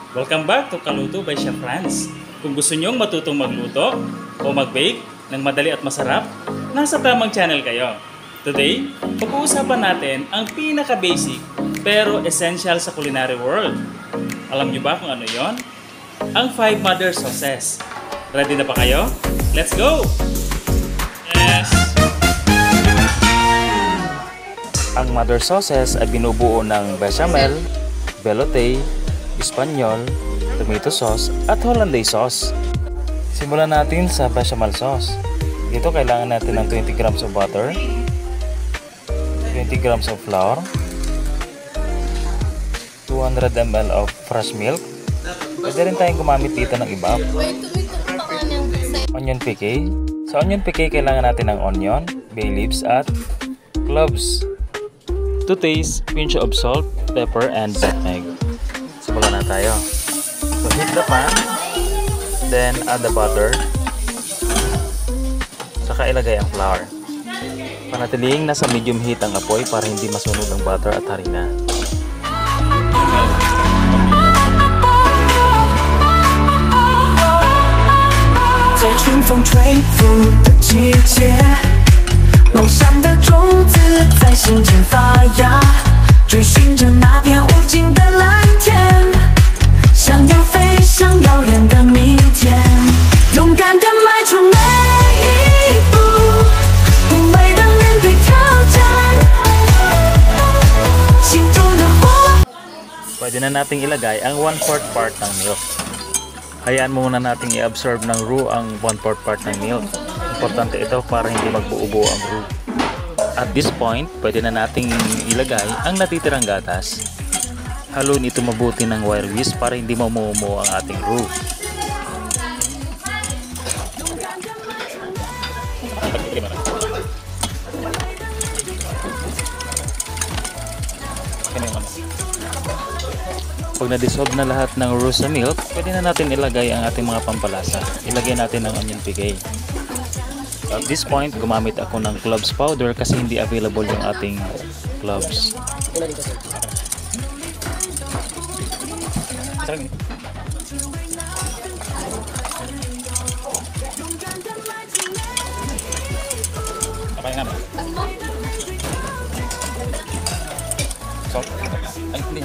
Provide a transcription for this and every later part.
Welcome back to Kaluto by Chef Franz. Kung gusto nyong matutong magluto o mag-bake ng madali at masarap, nasa tamang channel kayo. Today, pag-uusapan natin ang pinaka-basic pero essential sa culinary world. Alam nyo ba kung ano yon? Ang 5 mother sauces. Ready na ba kayo? Let's go! Yes! Ang mother sauces ay binubuo ng bechamel, velouté, espanyol, tomato sauce at hollandaise sauce. Simulan natin sa bechamel sauce. Dito kailangan natin ng 20 grams of butter, 20 grams of flour, 200 ml of fresh milk. Pwede rin tayong gumamit dito ng iba. Onion piqué. Sa onion piqué kailangan natin ng onion, bay leaves at cloves. To taste, pinch of salt, pepper, and nutmeg. Simulan na tayo. So heat the pan, then add the butter, saka ilagay ang flour. Panatiling nasa medium heat ang apoy para hindi masunog ang butter at harina. Pwede na nating ilagay ang 1/4 part ng milk. Hayaan muna nating i-absorb ng roux ang 1/4 part ng milk. Importante ito para hindi magbuo-buo ang roux. At this point, pwede na nating ilagay ang natitirang gatas. Haluin ito mabuti ng wire whisk para hindi mamumuo ang ating roux. Pag na-dissolve na lahat ng roux sa milk, pwede na natin ilagay ang ating mga pampalasa. Ilagay natin ang onion piqué. At this point, gumamit ako ng cloves powder kasi hindi available yung ating cloves. Okay nga ba? Salt? Ay, hindi.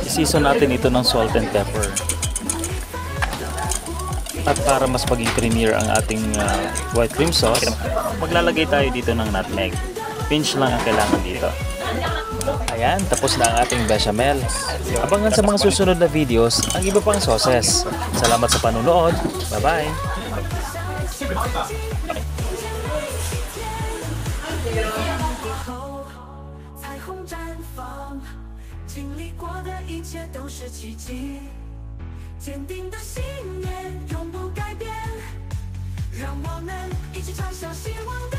I-season natin ito ng salt and pepper. At para mas maging creamier ang ating white cream sauce, maglalagay tayo dito ng nutmeg. Pinch lang ang kailangan dito. Ayan, tapos na ang ating bechamel. Abangan sa mga susunod na videos ang iba pang sauces. Salamat sa panunood. Bye-bye! 经历过的一切都是奇迹，坚定的信念永不改变，让我们一起朝向希望的